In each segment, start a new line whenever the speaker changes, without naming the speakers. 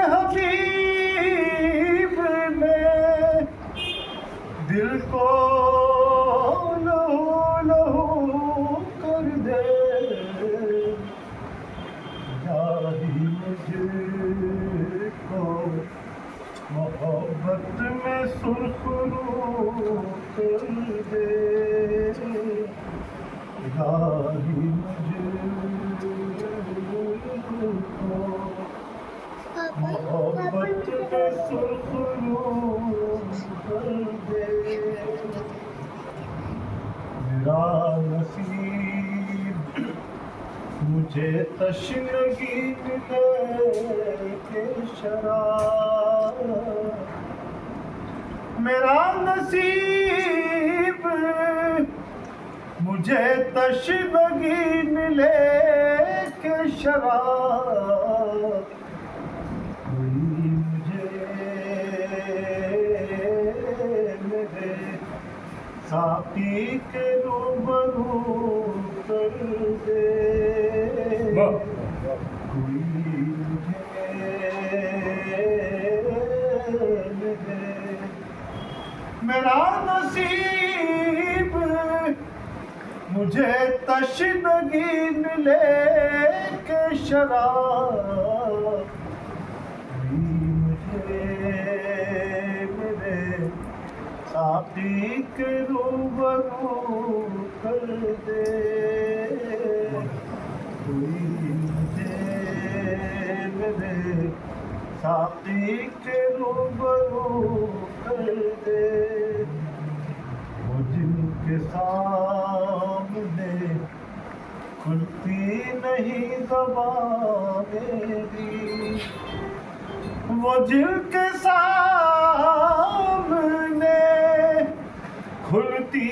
حبیب میں دل کو لہو لہو کر دے الہی مجھ کو محبت میں سرخرو کر دے الہی مجھ کو محبت میں سرخرو کر دے میرا نصیب مجھے تشنگی ملے کہ شراب میرا نصیب مجھے تشنگی ملے کہ شراب ساقی کے روبرو کر دے کوئی مجھے میرا نصیب مجھے تشنگی ملے کہ شراب ساقی کے روبرو کر دے کوئی مجھے میرے ساقی کے روبرو کر دے وہ جن کے سامنے کھلتی نہیں زبان میری وہ جن کے سامنے کھلتی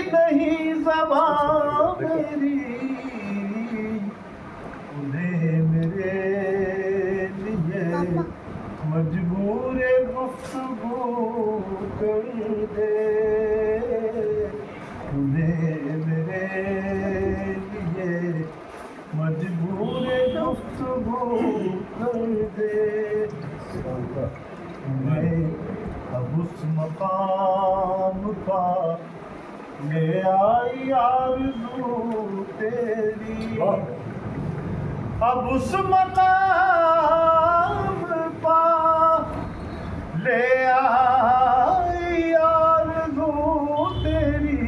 نہیں زبان میری انہیں میرے لیے مجبور گفتگو کر دے انہیں میرے لیے مجبور گفتگو کر دے میں اب اس مقام پا لے آئی آرزو تیری اب اس مقام پا لے آئی آرزو تیری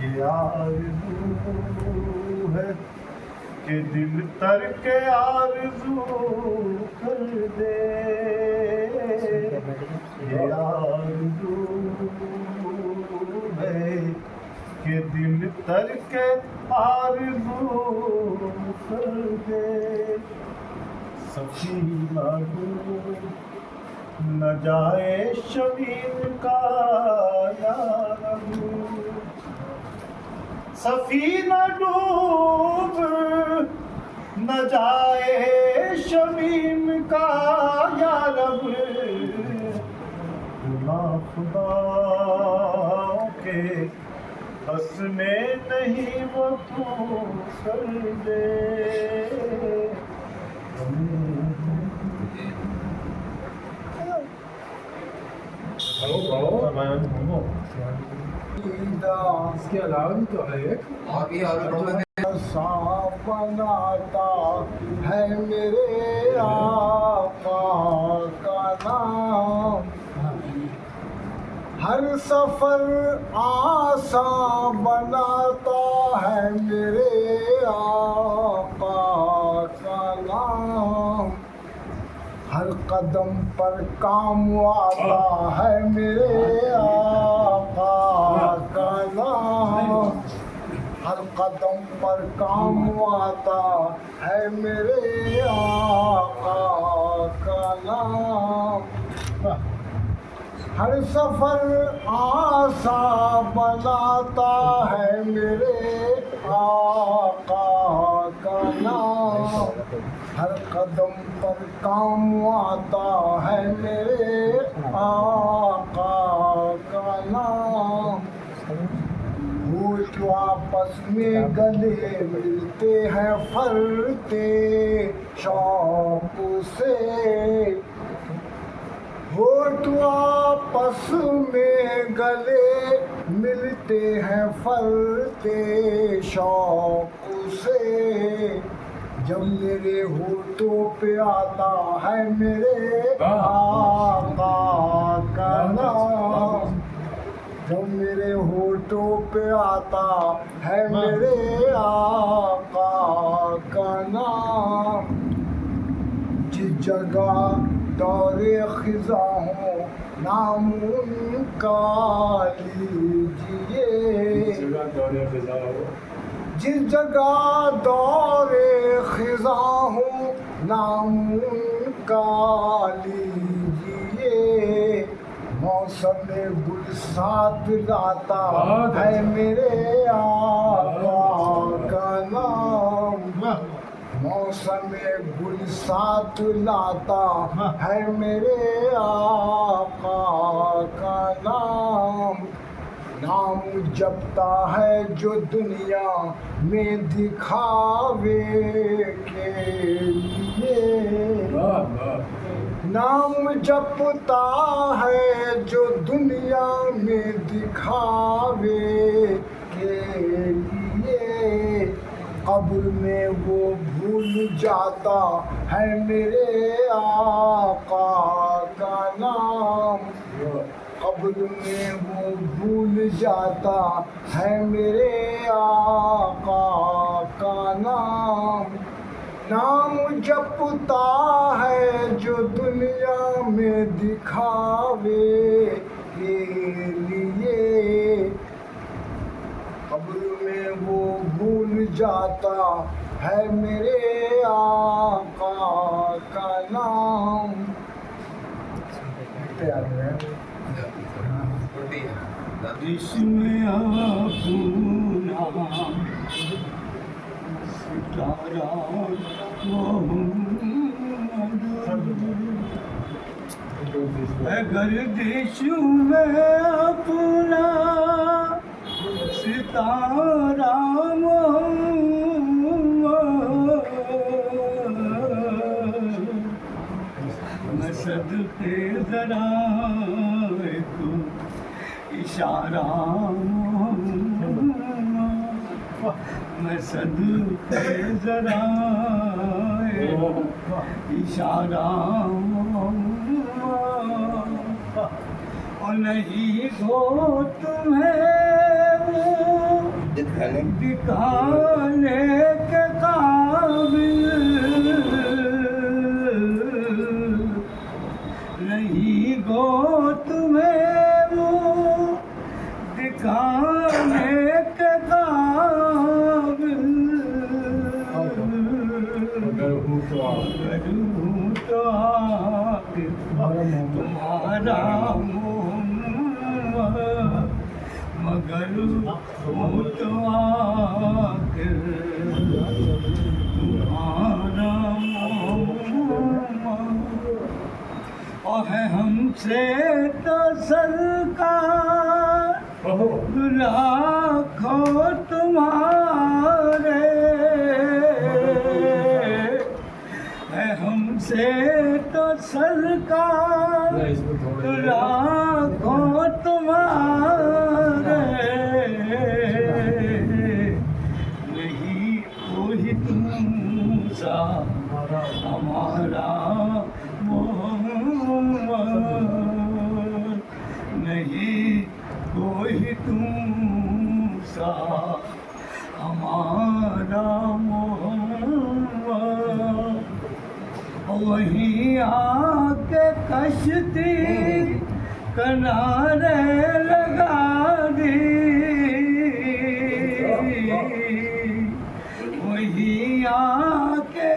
یہ آرزو ہے کہ دل ترک آرزو کر دے یہ آرزو ہے کہ دل ترک آرزو کر دے سفینہ ڈوب نہ جائے شمیم کا یا رب سفینہ ڈوب نہ جائے شمیم کا یا رب گناہ خدا کے بس میں نہیں وہ تو کر دے
اس کے علاوہ بھی تو ہے
ایسا بناتا ہے میرے آقا کا نام ہر سفر آسان بناتا ہے میرے آقا کا نام ہر قدم پر کام آتا ہے میرے آقا کا نام ہر قدم پر کام آتا ہے میرے آقا کا نام ہر سفر آسان بناتا ہے میرے آقا کا نام ہر قدم پر کام آتا ہے میرے آقا کا نام ہوش آپس میں گلے ملتے ہیں پھرتے شوق سے ہوٹ آپس میں گلے ملتے ہیں پھرتے شوق سے جب میرے ہونٹوں پہ آتا ہے میرے آقا کا نام جب میرے ہونٹوں پہ آتا ہے میرے آقا کا نام جس جگہ دور خزاں ہو نام ان کا لیجیے جس جگہ دور خزاں ہو نام ان کا لیجیے موسم گل ساتھ لاتا ہے میرے آقا کا نام موسم گل ساتھ لاتا ہے میرے آقا کا نام نام جپتا ہے جو دنیا میں دکھاوے کے لیے نام جپتا ہے جو دنیا میں دکھاوے کے لیے قبر میں وہ بھول جاتا ہے میرے آقا کا نام قبر میں وہ بھول جاتا ہے میرے آقا کا نام نام جپتا ہے جو دنیا میں دکھاوے کے لیے قبر میں وہ بھول جاتا ہے میرے آقا کا نام
جس میں اپنا ستارہ گردش میں اپنا ستارہ میں صدقے ذرا تو اشارہ میں صدقے ذرا اشارہ اور نہیں ہو تمہیں وہ دکھانے کے قابل نہیں ہو تمہیں وہ دکھانے کے قابل اگر ہوں تو آخر تمہارا مگر ہوں تو آخر تمہارا اور ہے ہم سے تو سرکار لاکھوں تمہارے ہے ہم سے تو سرکار لاکھوں تمہارے نہیں کوئی تم سا ہمارا نہیں کوئی تم سا ہمارا وہیں آ کے کشتی کنارے لگا دی وہیں آ کے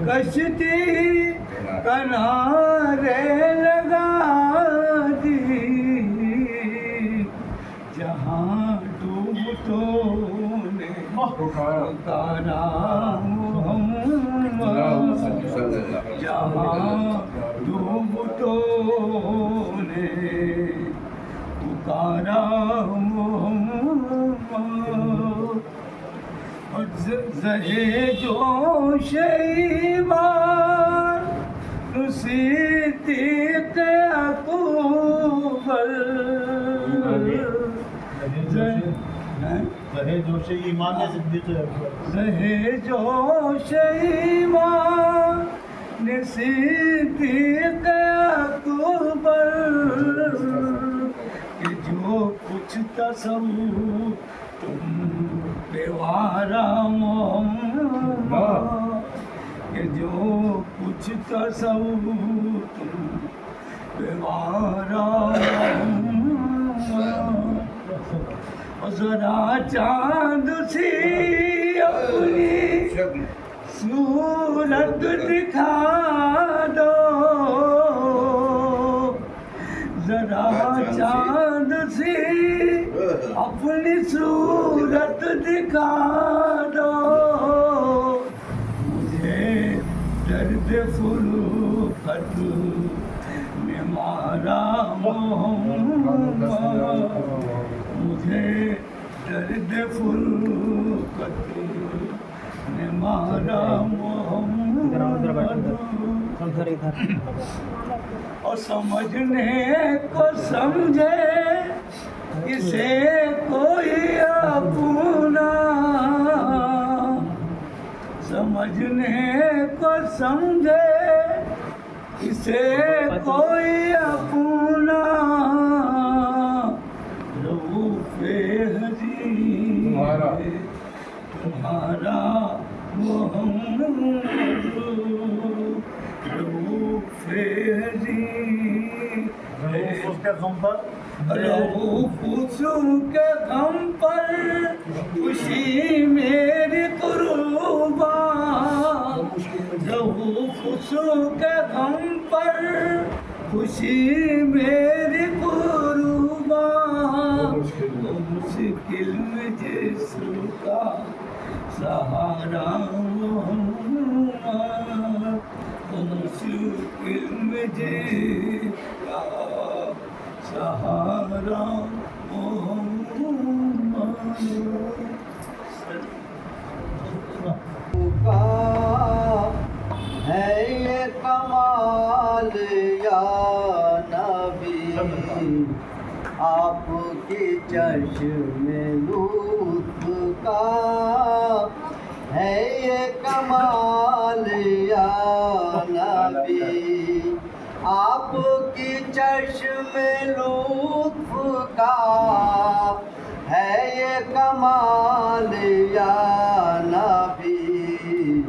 کشتی کنارے لگا دی جہاں ڈوبتوں نے پکارا محمد جہاں ڈوبتوں نے پکارا محمد زہے جوش ایمان صدیق اکبر
زہے جوش ایمان صدیق اکبر
زہے جوش ایمان صدیق اکبر کہ جو کچھ تصور تم پہ وارا محمد کہ جو کچھ تصور تم پہ وارا محمد ذرا چاند سی اپنی صورت دکھا دو ذرا چاند سی اپنی صورت دکھا دو مجھے درد فروخت نے مارا محمد مجھے درد فروخت نے مارا محمد اور سمجھنے کو سمجھے اسے کوئی اپنا سمجھنے کو سمجھے اسے کوئی اپنا رؤوف حزین تمہارا محمد رؤوف حزین
اس کے غم پر
رؤوف کے غم پر خوشی میری قربان رؤوف کے غم پر خوشی میری قربان مشکل میں جس کا سہارا محمد مشکل میں جس کا سہارا محمد
کا ہے یہ کمال یا نبی آپ کی چشم لطف کا ہے یہ کمال یا نبی آپ کی چشم لطف کا ہے یہ کمال یا نبی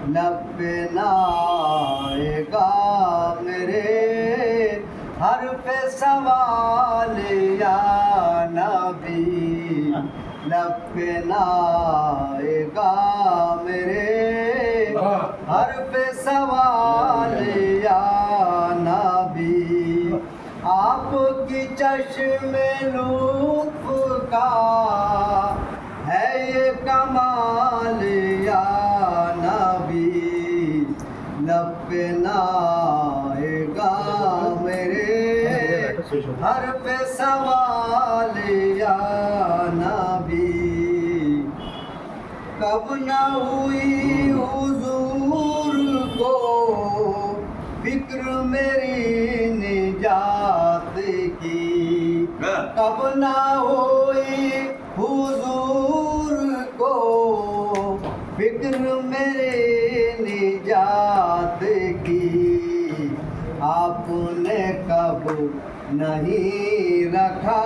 لب پہ نہ آئے گا میرے حرف سوال یا نبی لب پہ نہ آئے گا میرے حرف سوال یا نبی آپ کی چشم لطف کا ہے یہ کمال یا نبی لب پہ نہ آئے گا میرے حرف سوال یا نبی کب نہ ہوئی حضور کو فکر میری نجات کی کب نہ ہوئی حضور کو فکر میرے نجات کی آپ نے کب نہیں رکھا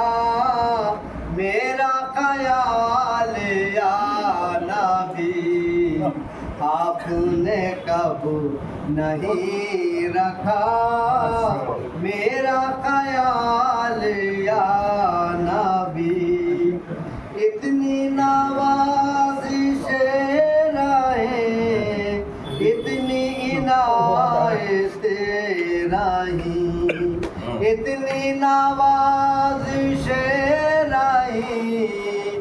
میرا خیال یا نبی آپ نے کب نہیں رکھا میرا خیال یا نبی اتنی نوازشیں رہیں اتنی عنایتیں رہیں اتنی نوازشیں رہیں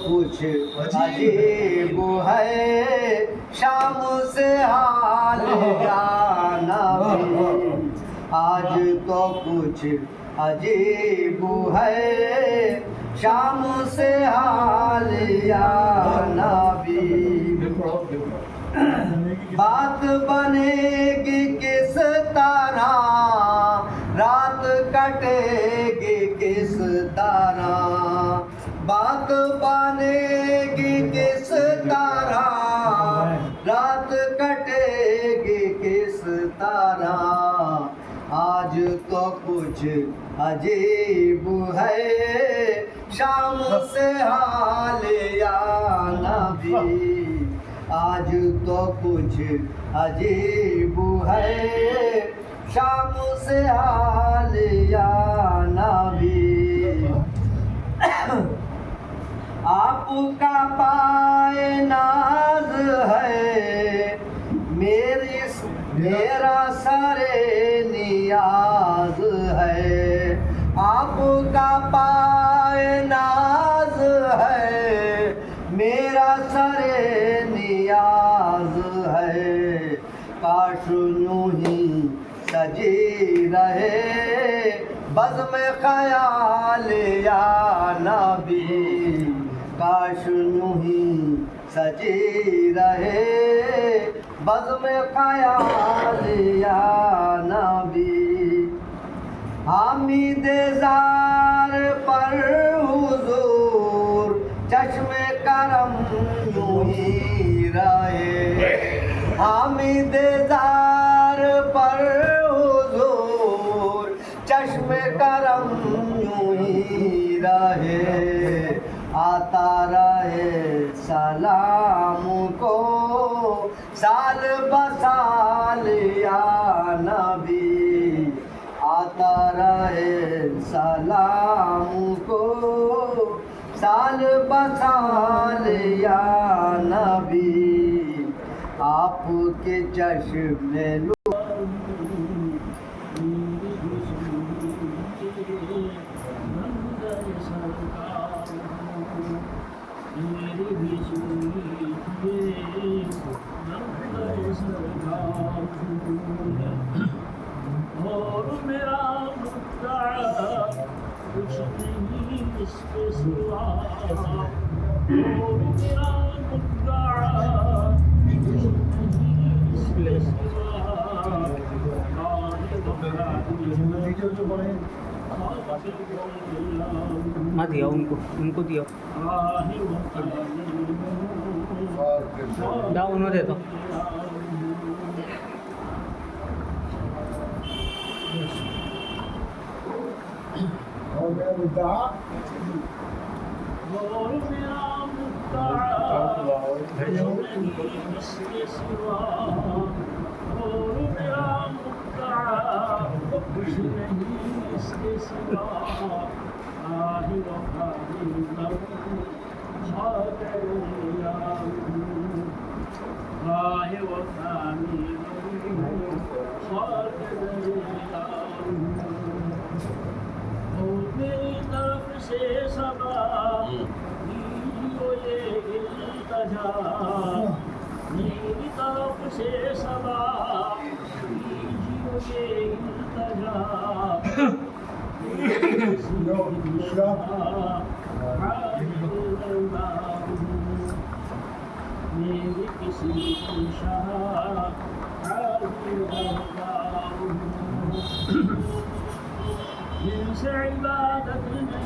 کچھ عجیب ہے شام سے حال یا نبی آج تو کچھ عجیب ہے شام سے حال یا نبی بات بنے گی کس طرح رات کٹے گی کس طرح بات بنے گی کس طرح رات کٹے گی کس طرح آج تو کچھ عجیب ہے شام سے حال یا نبی آج تو کچھ عجیب ہے شام سے حال یا نبی آپ کا پائے ناز ہے میرا سر نیاز ہے آپ کا پائے ناز ہے میرا سر نیاز ہے کاش یوں ہی سجی رہے بزم خیال یا نبی کاش یوں ہی سجی رہے بزم خیال یا نبی حامد زار پر حضور چشم کرم یوں ہی رہے حامد زار پر حضور چشم کرم یوں ہی رہے آتا رہے سلام کو سال بسال یا نبی آتا رہے سلام کو سال بسال یا نبی آپ کے چشم میں
اور میرا مدعا کچھ نہیں اس کے سوا اور میرا مدعا کچھ نہیں اس کے سوا
ہاں دیا ان کو دیا دا انہوں دے دو
اور میرا مدعا کچھ نہیں اس کے سوا اور میرا مدعا کچھ نہیں اس کے سوا آہی وفاہی لہو خاطر آہی وفاہی لہو خاطر میری طرف سے صبا دیجیو یہ التجا میری طرف سے صبا دیجیو یہ التجا میری کسی شاہ جن سے عبادت نہیں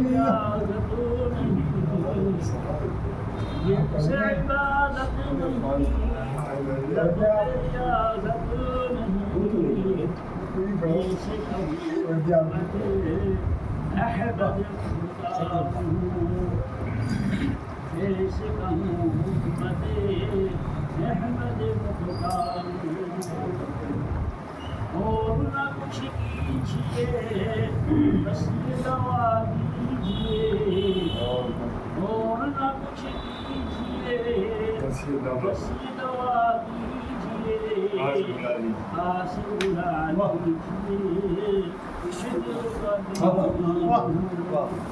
عبادت نہیں جن سے عبادت نہیں عبادت نہیں ایسے کبھی احبت خدا ایسے کبھی احمد مختار اور نہ کچھ کیجیے بس یہ دعا دیجیے اور نہ کچھ کیجیے بس یہ دعا دیجیے حاصل بلا لیجیے شکر کا دیجیے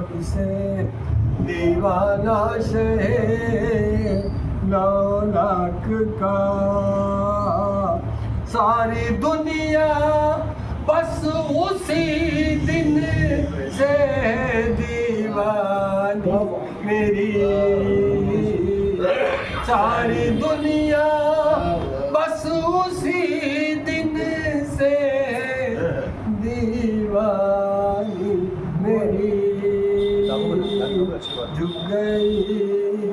جب سے دیوانہ شہ لولاک کا ساری دنیا بس اسی دن سے دیوانی میری ساری دنیا بس اسی دن سے دیوانی میری جھک گئی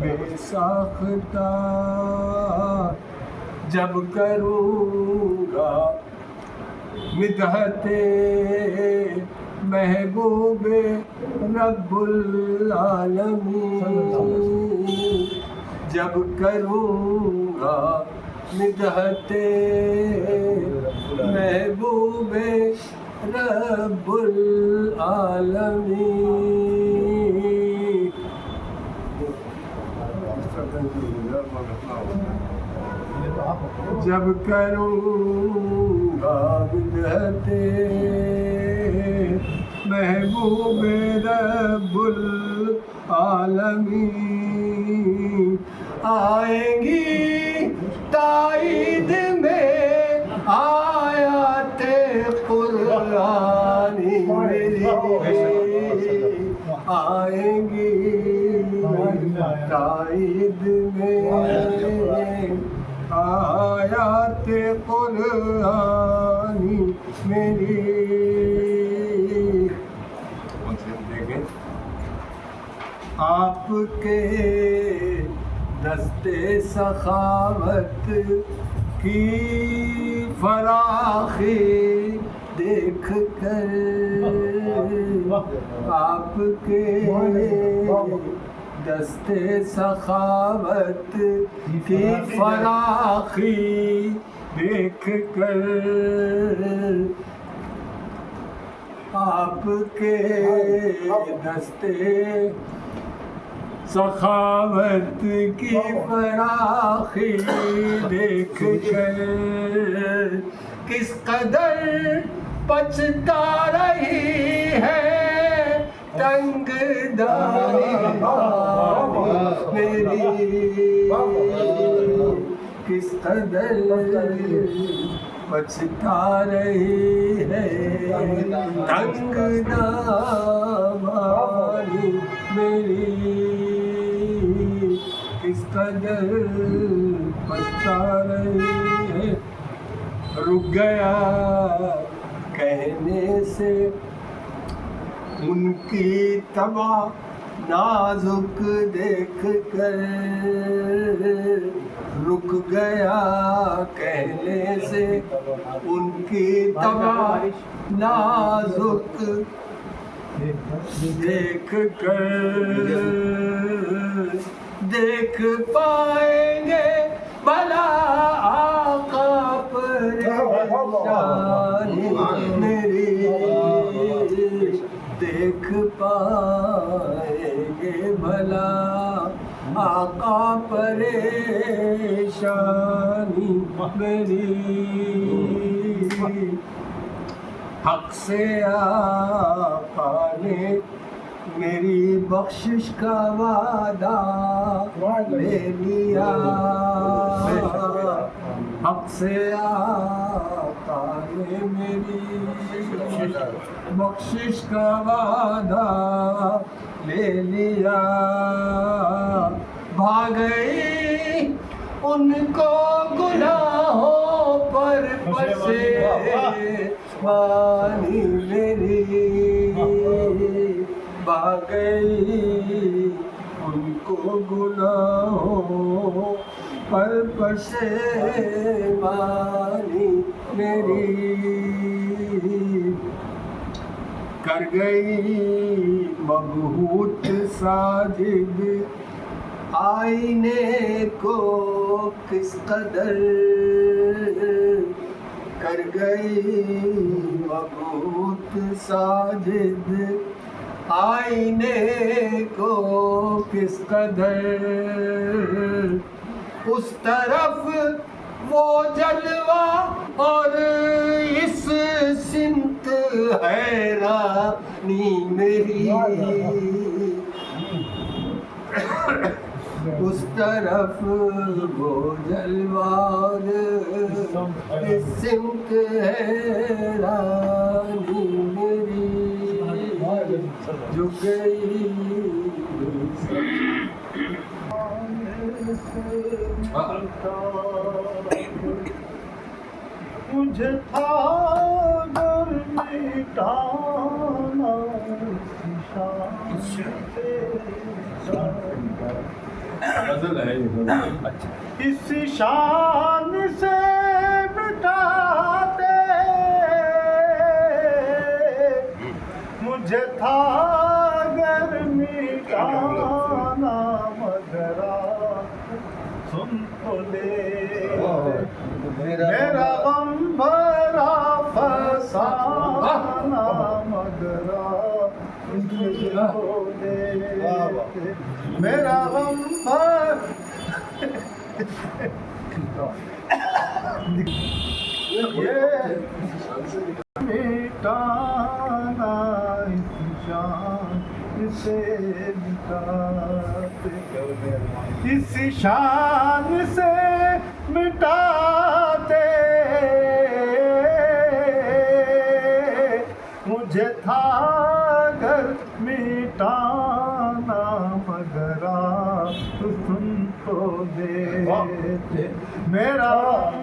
بے ساختہ جب کروں گا مدحت محبوب رب العالمین جب کروں گا مدحت محبوب رب العالمین جب کروں گا مدحت محبوب رب العالمین آئیں گی تائید میں آیات قرآنی میری آئیں گی تائید میں آیات قرآنی میری آپ کے دستے سخاوت کی فراخی دیکھ کر آپ کے دستے سخاوت کی فراخی دیکھ کر آپ کے دستے سخاوت کی فراخی دیکھ کر کس قدر پچھتا رہی ہے تنگ داری میری کس قدر پچھتا رہی ہے تنگ داری میری کس قدر پچھتا رہی ہے رک گیا کہنے سے ان کی طبع نازک دیکھ کر رک گیا کہنے سے ان کی طبع نازک دیکھ کر دیکھ پائیں گے بھلا آقا پریشانی میری دیکھ پائیں گے بھلا آقا پریشانی میری حق سے آقا نے میری بخشش کا وعدہ لے لیا حق سے آقا نے میری بخشش کا وعدہ لے لیا بھاگ گئی ان کو گناہوں پر پشیمانی میری بھاگ گئی ان کو گناہوں پر پشیمانی میری کر گئی مبہوت ساجد آئینے کو کس قدر کر گئی مبہوت ساجد آئینے کو کس قدر اس طرف وہ جلوہ اور اس سمت حیرانی میری اس طرف وہ جلوار اس سمت حیرانی میری جو گئی
مجھے تھا گر مٹانا اس شان سے مٹاتے مجھے تھا گر مٹانا مگر سن تو لے میرا غم بھرا فسانہ مگر میرا غم بھر مٹانا اس شان سے مٹاتے اس شان سے مٹاتے مجھے تھا گر مٹانا مگر سن تو دیتے میرا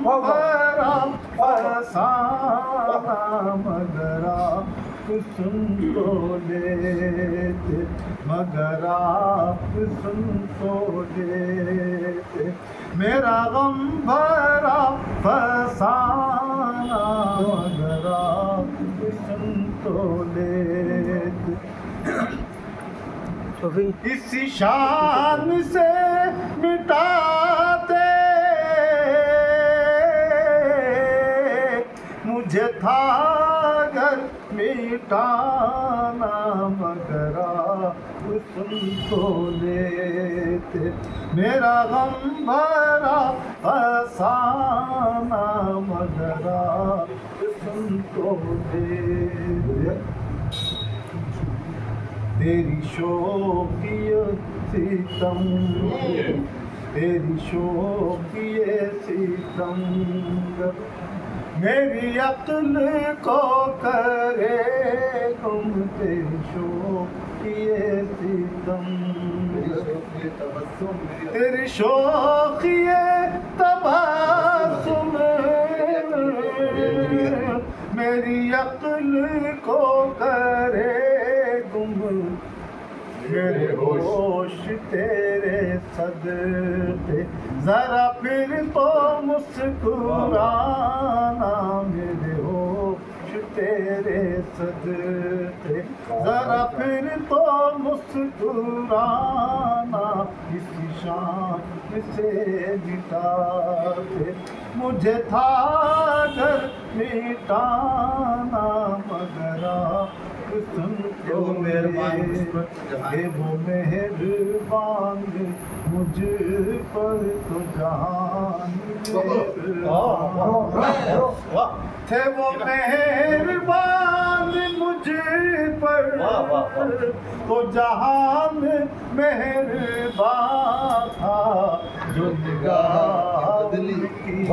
بھرا فسانہ مگر سن تو لیتے مگر آپ سن تو لیتے میرا غم بھرا فسانہ مگر آپ سن تو لیتے اس شان سے مٹاتے مجھے تھا گر مٹانا مگر سن تو لیتے میرا غم بھرا فسانہ مگر سن تو لیتے تیری شوقیت ستم تیری شوقیت ستم میری عقل کو کرے گم تیری شوقیت ستم تیری شوقیت تبسم میری عقل کو کرے گم میرے ہوش تیرے صدقے ذرا پھر تو مسکرانا میرے ہوش تیرے صدقے ذرا پھر تو مسکرانا اس شان سے مٹاتے مجھے تھا گر مٹانا مگر سن تو مہربان مجھ پر تو جہان تھے وہ مہربان مجھ پر تو جہان مہربان تھا جو نگاہ کی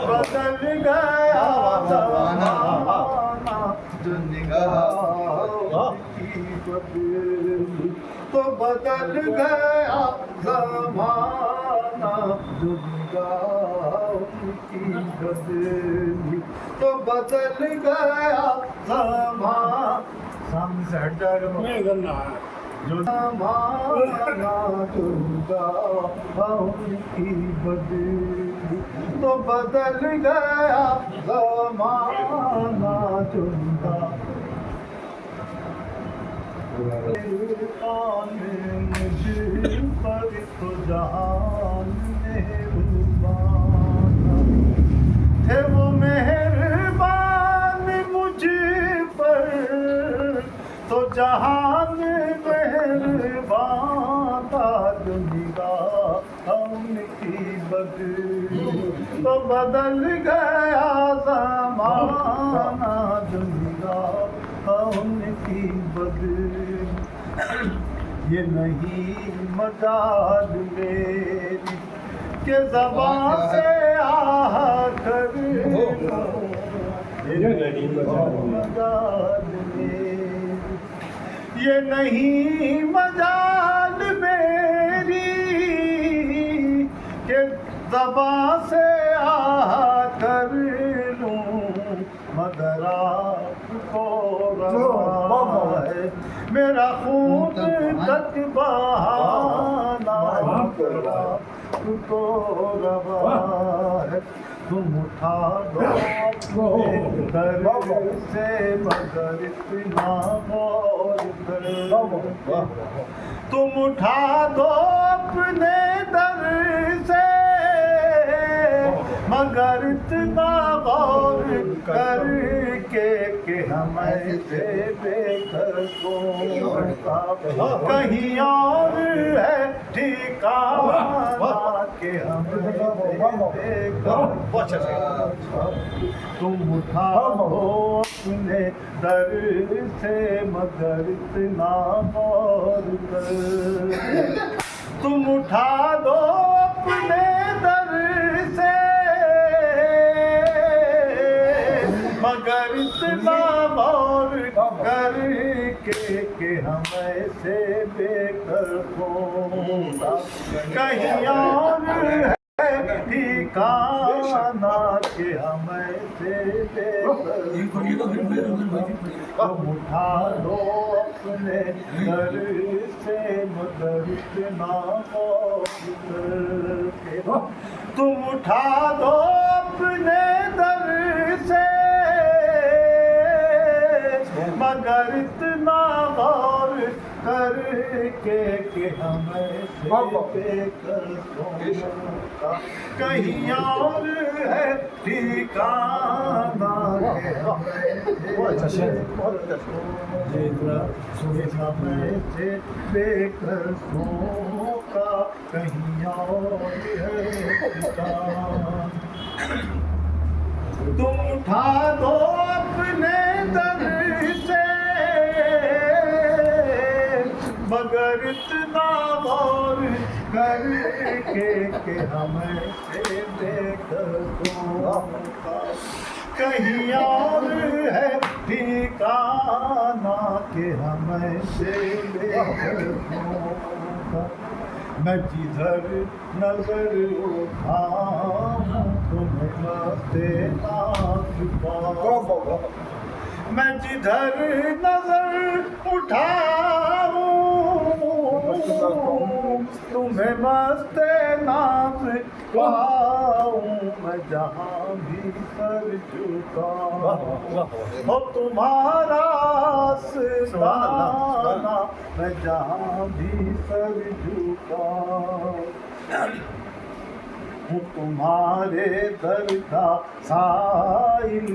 بدل گیا زمانہ جو نگاہ کی بدلی تو بدل گیا زمانہ جو نگاہ کی بدلی تو بدل گیا زمانہ سامنے سے ہٹ جائے گا جو زمانہ جو نگاہ کی بدلی تو بدل گیا زمانہ جو نگاہ مجھ پر تو جہان مہربان تھے وہ مہربان مجھ پر تو جہان مہربان تھا جو نگاہ ان کی بدلی تو بدل گیا زمانہ یہ نہیں مجال میری کہ زبان سے آہ کر یہ نہیں مجال میری، یہ نہیں مجال میری کہ زبان سے آہ کر لوں، مگر آپ کو روا ہے میرا خون تک بہانا، آپ کو روا ہے، تم اٹھا دو اپنے در سے مگر اتنا غور کر، تم اٹھا دو اپنے در سے مگر اتنا غور کر کے کہ ہم ایسے بے گھر کو کہیں اور ہے ٹھکانہ کہ ہم بے گھر، تم اٹھا دو اپنے در سے مگر اتنا غور کر، تم اٹھا دو اپنے در سے مگر اتنا غور کر کے کہ ہم ایسے بے گھر ہوگا کہیں اور ہے ٹھکانہ کہ ہم ایسے بے گھر ہوگا، تم اٹھا دو اپنے در سے مگر اتنا غور کر کے، تم اٹھا دو اپنے در سے مگر اتنا غور کر کے کہ ہم ایسے بے گھر ہوگا کہیں اور ہے ٹھکانہ کہ ہم ایسے بے گھر ہوگا کہیں اور ہے ٹھکانہ، تم اٹھا دو اپنے در سے مگر اتنا غور کر کے کہ ہم ایسے بے گھر ہوگا کہیں اور ہے ٹھکانہ کہ ہم ایسے بے گھر ہوگا، میں جدھر نظر اٹھاؤں تمہیں مستے ناز پاؤں، میں جدھر نظر اٹھاؤں تمہیں مستے ناز پاؤں، میں جہاں بھی سر جھکاؤں ہو تمہارا آستانہ، میں جہاں بھی سر جھکاؤں ہوں تمہارے در کا سائل،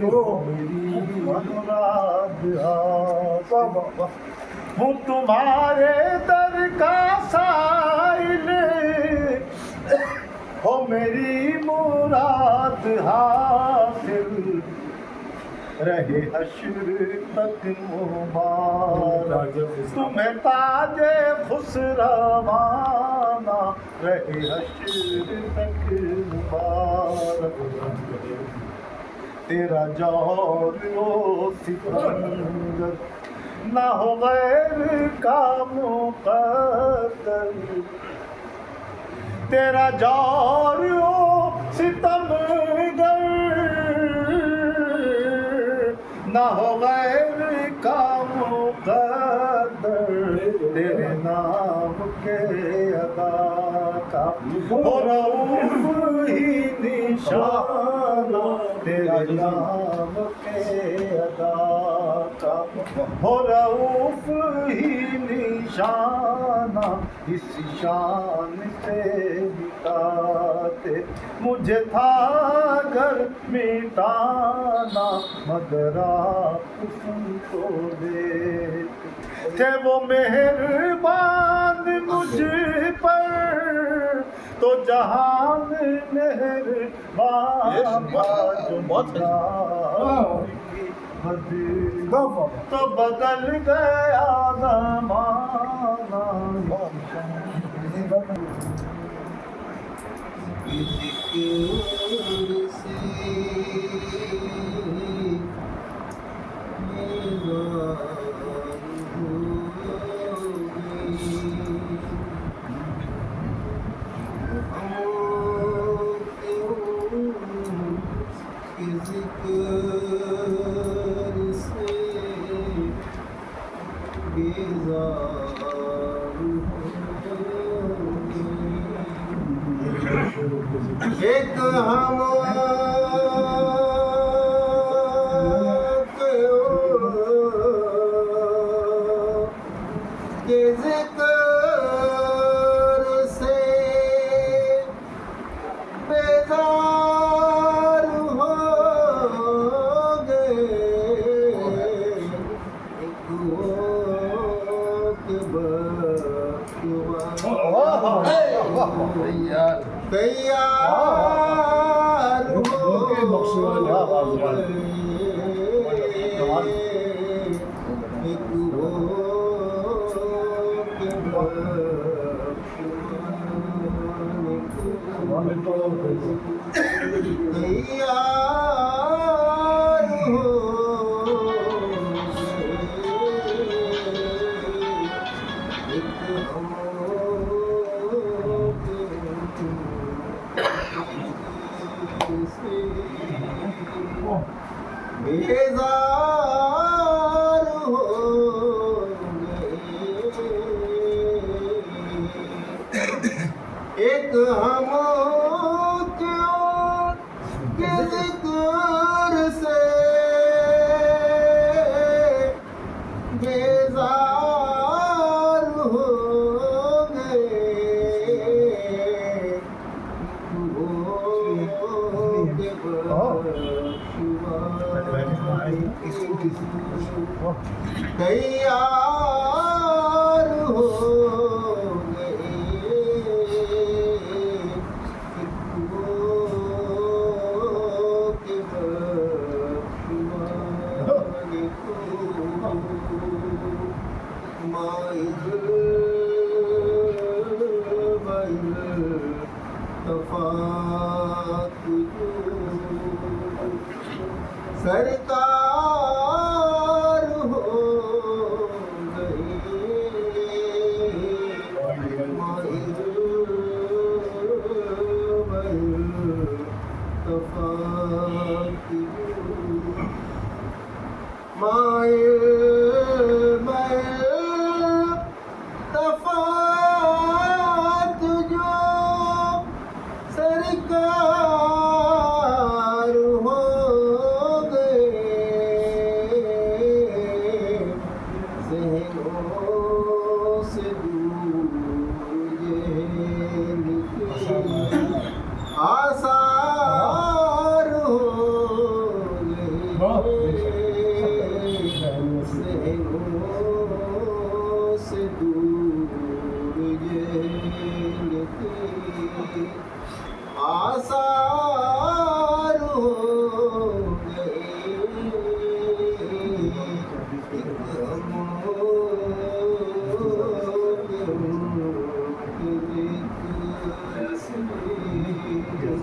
میری مراد ہوں تمہارے در کا سائل، ہو میری مراد حاصل رہے حشر تک مبارک، تمہیں تاج خسروانہ رہے حشر تک مبارک، تیرا جور و ستمگر نہ ہو غیر کا مقدر، تیرا جور و ستمگر نہ ہو غیر کا مقدر، تیرے نام کے ادا کا ہو رؤوف ہی نشانہ، تیرے نام کے ادا کا ہو رؤوف ہی نشانہ، اس شان سے مٹاتے مجھے تھا گر مٹانا، مگر آپ سن تو دیتے تھے وہ مہربان مجھ پر، تو جہان مہربان تو بدل گیا زمانہ،
ایک ہم کے ذکر سے بیزار ہو گئے، ایک وہ کہ تیار ہو گئے، ایک وہ کہ تیار ہو بیزار ہو گئے، ایک ہم کے ذکر سے بیزار ہو گئے، تیار ہو گئے، سرکار ہو گئے، تفات جو سرکار ہو گئے، ذہنوں سے دور یہ نکلے، آثار ہو گئے، ذہنوں سے دور یہ نکلے، آثار ہو گئے،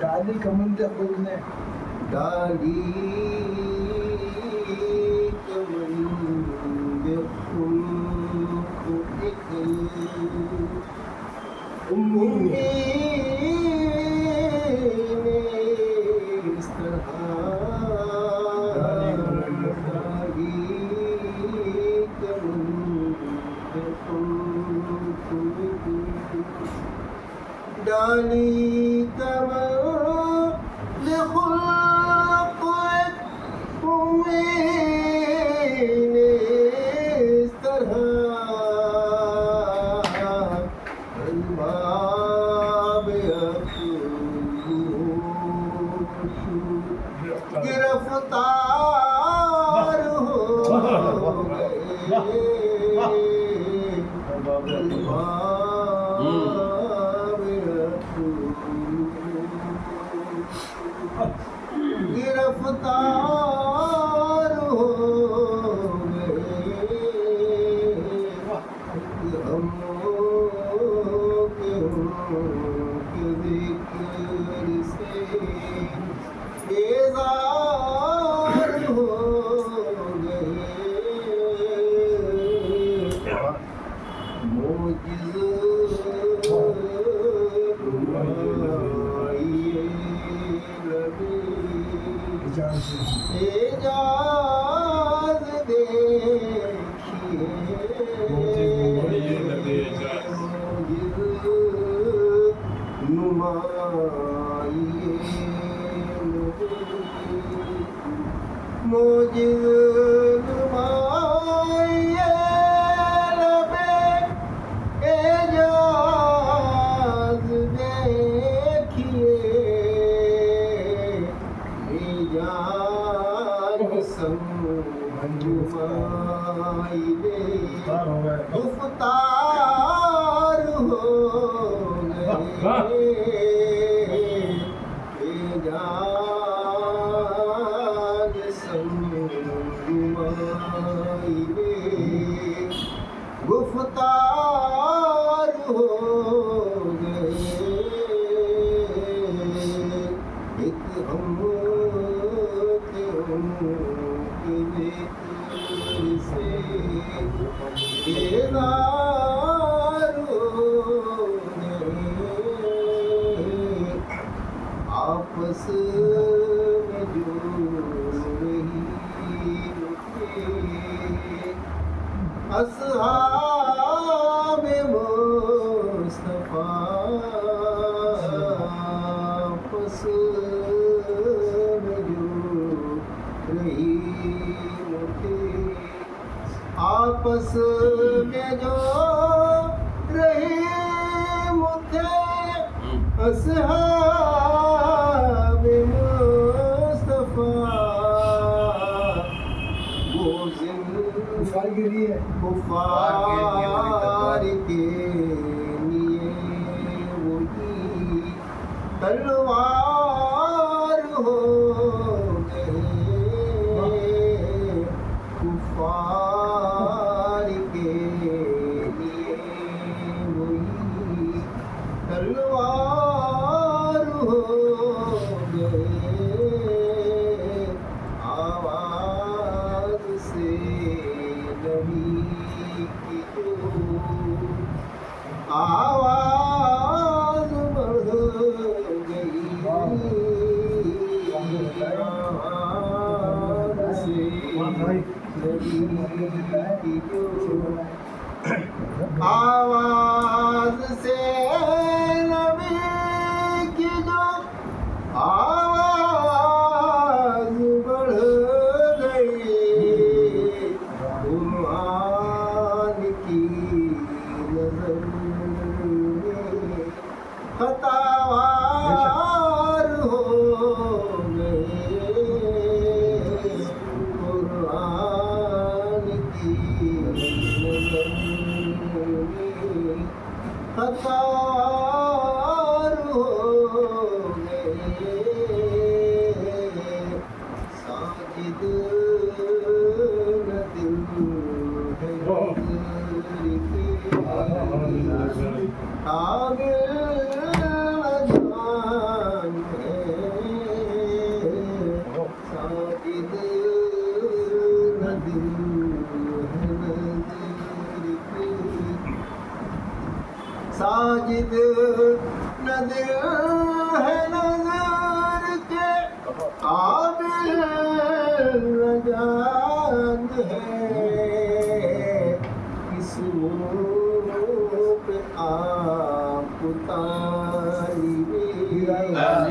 ڈالی کمن کے خود نے
ڈالی کمن اس طرح ڈالی کمر خلق امین اس طرح الباب گرفتار ہو گئے، گرفتار ہو گئے، ہم نمائے لبے اعجاز دیکھیے ایجاز سنجمائی دے گفتار ہو گئے ایجاز سنجمائی دے گفتار ہو گئے ایک ہم کے ان کے ذکر سے بیدار ہو گئے آپس میں جو نہیں تھے اصحاب مصطفیٰ آپس میں جو رحیم تھے آپس میں جو رحیم تھے اصحاب مصطفیٰ وہ
کفار کے لیے
کفار کے لیے وہی تلوار ہو گئے کفار کے لیے وہی تلوار ہو گئے آواز سے نبی کی جو آواز بڑھ گئی آواز سے نبی کی جو آواز سے نبی کی جو آواز بڑھ گئی قرآن کی نظر میں خطاوار ہو گئے قرآن کی نظر میں خطاوار ہو گئے ساجد نہ دل ہے قابل اذان ہے ساجد نہ دل ہے نظر کی ساجد نہ دل ہے نظر کے قابل رجان ہے کس منہ پہ آپ طالب دیدار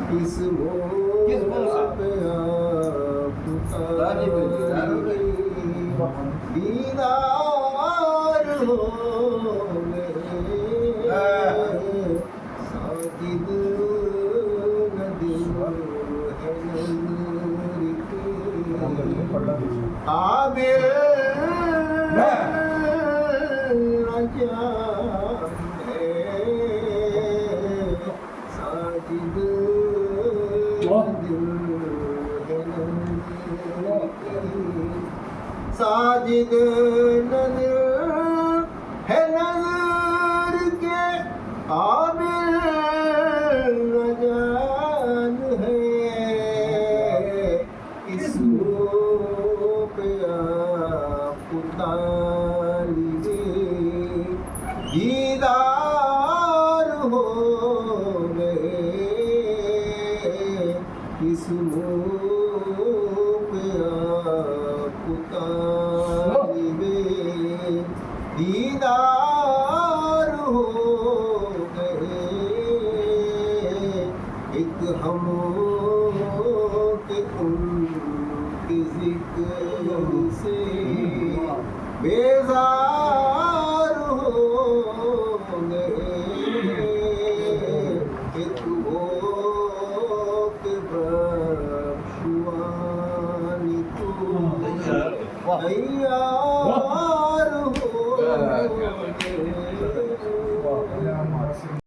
کس منہ پہ آپ طالب دیدار ہو گئے ساجد نہ دل ہے نظر کی قابل رجان ہے ساجد نہ دل ہے نظر کی ساجد نہ دل ہے نظر کے قابل رجان ہے اس منہ پہ آپ طالب دیدار ہو گئے اس منہ پہ آپ طالب دیدار ہو گئے ایک ہم کہ ان کی ذکر سے بیزار ہو گئے ایک وہ کہ بخشوانی تو تیار ہو گئے